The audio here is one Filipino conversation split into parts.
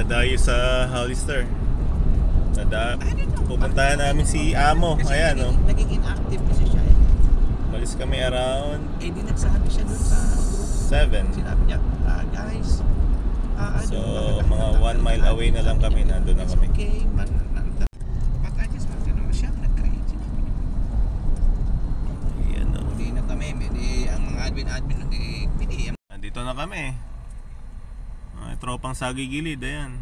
Dadayo sa Hollister. Pupuntahan namin si Amo. Ayan, no? Naging inactive kasi siya eh. Malis kami around Eh, di nagsabi siya dun sa group. 7. Sinabi niya, guys, So, mga 1 mile away na lang kami. Nandun na kami. Okay, but I just want to know, siya nag-create. Sinabi niya. Ayan, no? Hindi na kami, ang mga admin piniyam. Nandito na kami. Tropang sagigilid, ayan.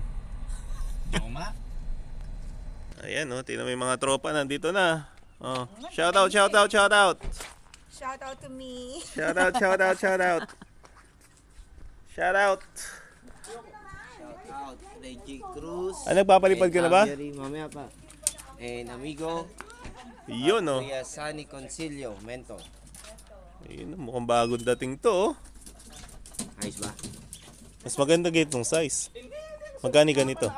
Joma? Ayan, no? Tingnan mo yung mga tropa. Nandito na. Oh. Shout out, shout out, shout out. Shout out to me. Shout out, shout out, shout out. Shout out. Shout out, Reggie Cruz. Ano, nagpapalipad ka na ba? Jerry, mamaya pa. And amigo, Yun, no? Kuya Sunny Concilio, mentor. Ayun, mukhang bagong dating to, oh. Ayos ba? Mas maganda ganitong size. Magkano ganito?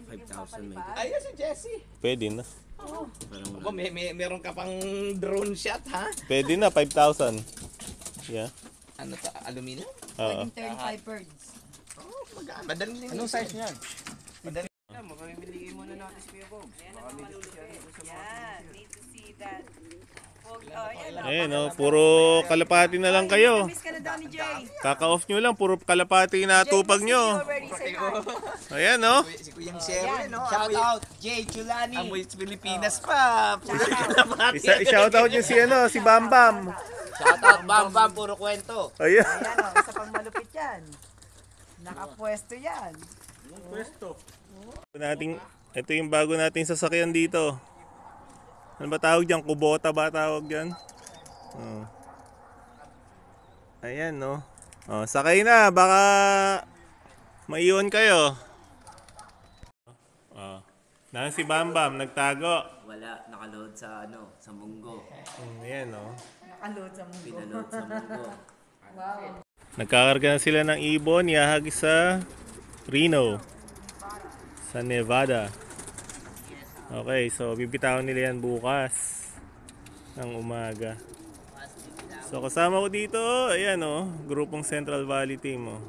5,000 may. Ayos si Jesse. Pwede na. Meron ka pang drone shot, ha? Pwede na, 5,000. Yeah. Ano to? Aluminum? Oo. 35 birds. Oh, madaling din. Anong size niyan? Madaling. Mamimili muna natin si Kuya Bob. Yeah, need to see that. Eh, no? Puro kalapati na lang kayo. Miss ka na daw ni Jay. Kaka-off nyo lang, puro kalapati na tupag nyo. Ayan, no? Si Kuyang Sherry, no? Shout out, Jay Chulani. Amoy Pilipinas pa. Shout out nyo si, ano, si Bam Bam. Shout out, Bam Bam, puro kwento. Ayan. Ayan o, isa pang malupit yan. Nakapwesto yan. Ito yung bago nating sasakyan dito. Ano ba tawag dyan? Kubota ba tawag dyan? Oh. Ayan, no? Oh, sakay na. Baka maiwan kayo. Oh. Nang si Bam Bam, nagtago. Wala, nakaload sa sa munggo. Ayan, no? Nakaload sa mundo. Pinaload sa munggo. Wow. Nagkakarga na sila ng ibon. Yahagi sa Reno. Sa Nevada. Okay, so bibitawan nila yan bukas ng umaga. So kasama ko dito, ayan o, grupong Central Valley Team o.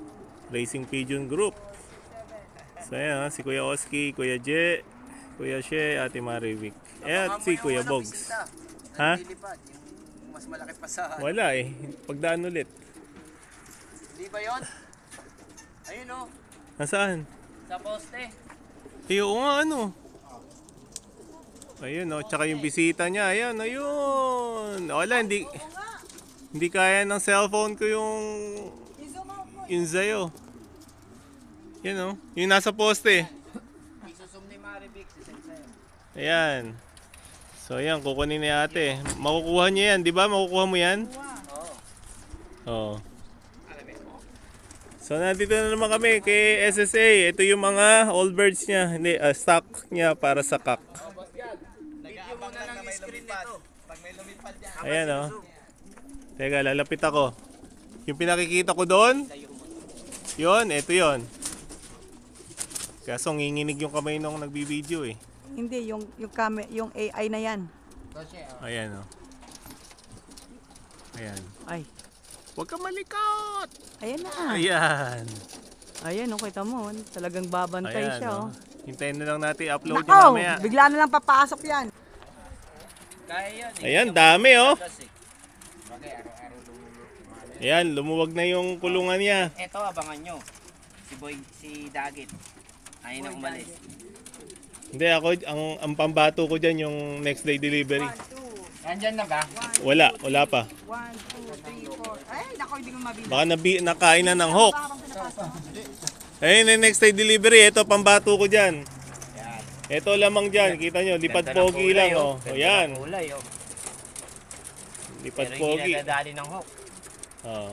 Racing Pigeon Group. So ayan o, si Kuya Oski, Kuya Je, Kuya She, Ate Marivic. At si Kuya Bogs. Ha? Mas malaki pa sa... Wala eh, pagdaan ulit. Hindi ba yun? Ayun o. Nasaan? Sa poste. Oo nga ano. Ayun o, tsaka yung bisita niya, ayan, ayun. Wala, hindi kaya ng cellphone ko yung Zayo. Yan o, yung nasa poste. Isusum ni Marivic si Sensei. Ayan. So ayan, kukunin ni ate. Makukuha niya yan, di ba? Makukuha mo yan? Oo. So nandito na naman kami kay SSA. Ito yung mga all birds niya, hindi, stock niya para sa kak. Video muna lang yung screen nito. Pag may lumipad dyan. Ayan o. Teka, lalapit ako. Yung pinakikita ko doon, yun, ito yun. Kaso nginginig yung kamay nung nagbibideo eh. Hindi, yung AI na yan. Ayan o. Ayan. Ay, Huwag ka malikot! ayan na. Ayan. Ayan o, kita mo. Talagang babantay Ayan siya o. o. Hintayin na lang natin i-upload niya Nakaw! mamaya. Bigla na lang papasok yan. Kaya yan. Ayan, dami oh. Kasi, Ayan, lumuwag na yung kulungan niya. eto, abangan nyo. Si Boy, si Dagit. Ayun na umalis. Hindi, ako, ang pambato ko dyan yung next day delivery. 1, 2, Nandyan na ba? Wala pa. 1, 2, 3, 4. Ay, naku, hindi ko mabilang. Baka nakain na ng hawk. Ayun, yung next day delivery, ito pambato ko dyan. Ito lamang dyan, kita nyo, lipad Ganda ng pogi kulay, lang oh. oh. Ganda Ayan, ng kulay, oh. lipad Pero pogi. hindi nadadali ng hook. Oh.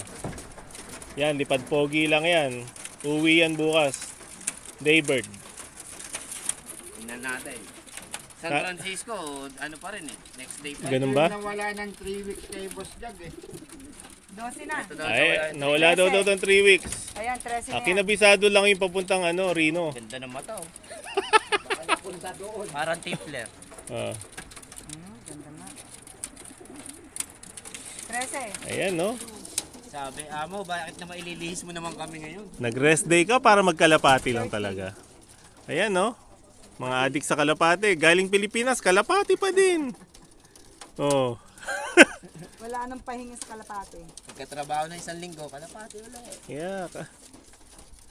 Yan, lipad pogi lang yan. Uwi yan bukas. Daybird. Tingnan natin. San Francisco, ano pa rin eh. Next day pa. Ganun ba? Nawala ng 3 weeks kay Boss Jag eh. 12 na. Ito daw, Ay, nawala daw ng 3 weeks. Ayan, 13 na yan. Kinabisado lang yung papuntang Reno. Ganda ng mata, oh. Parang Tiffler. Ah. Ganda na. 13. Ayan, no? Sabi, amo, bakit naman ililihis mo naman kami ngayon? Nag-rest day ka para magkalapati lang talaga. Ayan, no? Mga adik sa kalapati. Galing Pilipinas, kalapati pa din. Oh. Wala nang pahinga sa kalapate. Pagkatrabaho na isang linggo, kalapati wala eh. Yeah.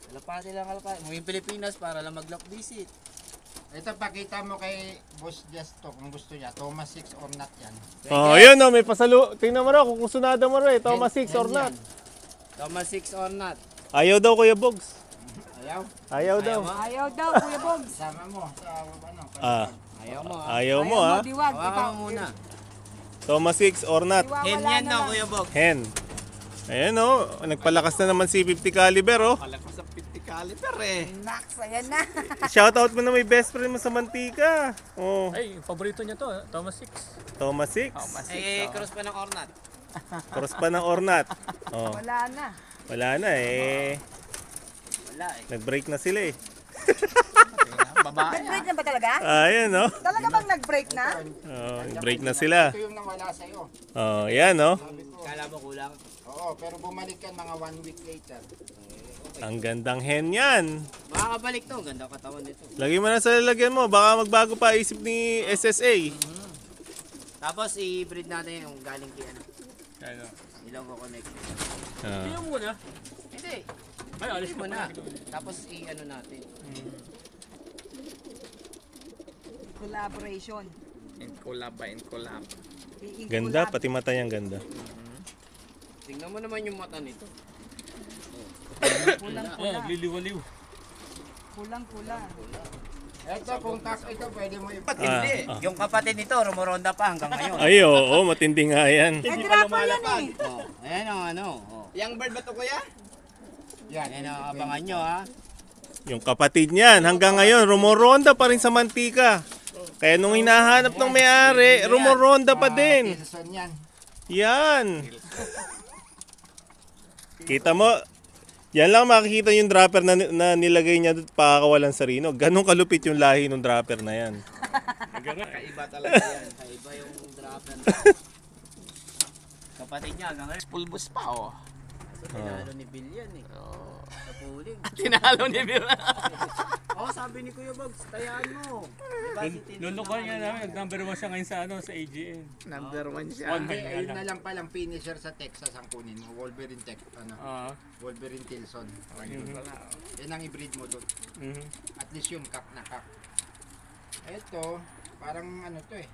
Kalapati lang, kalapati. Umuwi Pilipinas para lang mag-lock visit. Ito, pakita mo kay Boss Justo kung gusto niya. Thomas 6 or not yan. Oh, yun, no? May pasalo. Tingnan mo raw kung sunada mo raw eh. Thomas 6 or not. Thomas 6 or not. Ayaw daw, Kuya Bogs. Ayaw? Ayaw daw. Ayaw daw, Kuya Bogs. Sama mo sa ano. Ah, Ayaw mo ha. ayaw mo ha. Diwag. Hawakan mo muna. Thomas 6 or not. Hen yan na, Kuya Bog. Hen. Ayan, oh. Nagpalakas na naman si 50 caliber, oh. Palakas sa 50 caliber eh. Max, ayan na. Shoutout mo na may best friend mo sa mantika. Oh, Ay, yung paborito niya to, Thomas 6. Thomas 6. Cross pa ng ornat. Cross pa ng ornat. Oh, Wala na. wala na eh. Wala eh. Nag-break na sila eh. Nag-break na ba talaga? Ayan, oh. Talaga bang nag-break na? Oh, break na sila. Ito yung nawala sa'yo. Oh, yan, oh. Kala mo kulang? Oo, pero bumalik yan mga 1 week later. Ang gandang hen yan. Makakabalik to. Ganda ang katawan nito. Lagay mo na sa lalagyan mo. Baka magbago pa isip ni SSA. Tapos i-breed natin yung galing kay ano. Ano? Ilaw ko connect. Ah. Hindi muna. Hindi. Ay, alis Mo mo na. na. Tapos i-ano natin. Collaboration. In collab. Ganda, pati mata niyang ganda. Tingnan mo naman yung mata nito. Oh, nagliliwaliw. Kulang-kulang. Ito, kung kak ito, pwede mo Hindi. Yung kapatid nito, rumoronda pa hanggang ngayon. Ay, oo, matindi nga yan. Eh, dropper yan eh. Oh, ayan ang ano. Oh. Young bird ba ito, kuya? Yan. Ayan ang abangan nyo ha. Yung kapatid niyan, hanggang ngayon, rumoronda pa rin sa mantika. Kaya nung hinahanap ng may-ari, rumoronda pa din. Tilson yan. Yan. Kita mo, yan lang makikita yung dropper na nilagay niya doon pakakawalan sa Rino. Ganong kalupit yung lahi ng dropper na yan. Kaiba talaga yan. Kaiba yung dropper. Kapatid niya hanggang ngayon. Pulbos pa, oh. Tinalo ni Bill yan eh. Sa puling. Tinalo ni Bill. Sabi ni Kuya Bogs, tayaan mo. Diba si Tino? Lulukuhan nga namin, number 1 siya ngayon sa ano sa AGN. Number 1 siya. One man Ayun lang. na lang palang finisher sa Texas ang kunin mo. Wolverine Tech, ano? Wolverine Tilson. Yan ang i-breed mo doon. At least yun, kak na kak. Ito, parang ano to eh.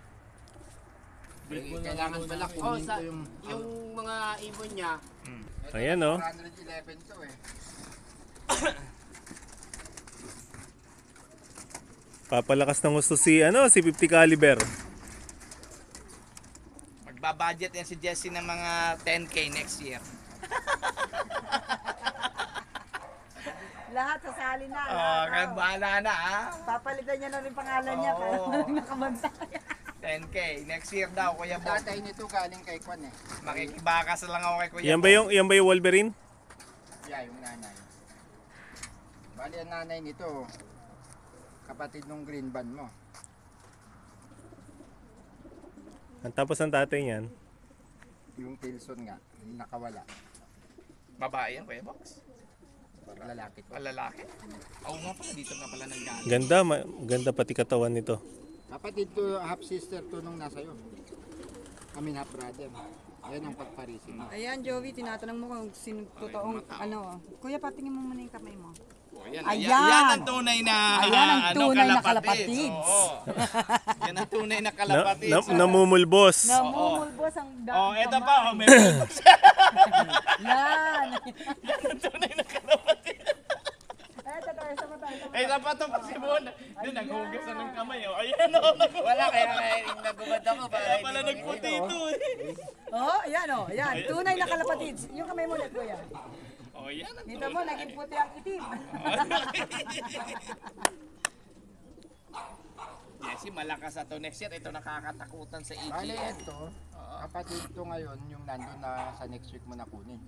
Kailangan pala kunin sa, ko yung... yung mga ibon niya, Ito, Ayan, oh. 411 to eh. Papalakas ng gusto si 50 caliber. Magbabudget yan si Jesse ng mga 10k next year. Lahat sasali na. Kaya bahala na ha. Papalitan niya na rin pangalan niya. Kaya nakamanta. 10k next year daw Kuya Bob. Tatay nito galing kay Kwan eh. Makikibakas lang ako kay Kuya Yan ba yung Wolverine? Yeah, yung nanay. Bali ang nanay nito, kapatid nung green band mo. Ang tapos ng tatay niyan. Yung Tilson nga, yung nakawala. Babae yan Kuya Box. Lalaki to. Lalaki. Oo nga pala dito nga pala nanggaling. Ganda, ganda pati katawan nito. Kapatid to, half sister to nung nasa iyo. Kami half brother. Ayan ang pagparisin mo. Ayan, Joey, tinatanong mo kung sino totoong ano. Kuya, patingin mo muna yung kamay mo. Yan, Ayan! yan ang tunay na Ayan ang tunay na kalapatids. Oo. Yan ang tunay na kalapatids. Namumulbos. Namumulbos ang Eto pa, may Yan! tunay na kalapatids. Eto tayo, sama tayo. Eh, dapat ito kasi muna. Doon, naghugas na ng kamay. Oh. Ayan o, wala kaya nagubad ako para pala nagputi ito eh. Oh, ayan oh, ayan. Tunay na kalapatids. Yung kamay mo ulit, kuya. Oh, yan ang Dito mo, naging puti ang itim. Jesse, malakas na to next year. Ito nakakatakutan sa Bali EGN. ito, kapatid to ngayon yung nandun na sa next week mo na kunin.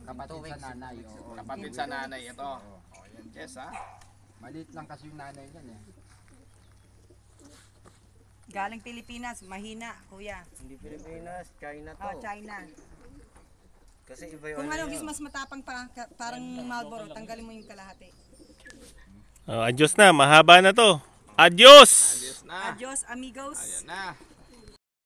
Kapatid sa nanay. Oo, Kapatid sa nanay ito. Oh, yan Jess ha. Maliit lang kasi yung nanay niyan eh. Galing Pilipinas, mahina, kuya. Hindi Pilipinas, China to. Oh, China. Kasi iba yung Kung ano ano, yun. gusto mas matapang pa, parang Marlboro, tanggalin mo yung kalahati. Adios na, mahaba na to. Adios! Na. Adios, amigos. Ayan na.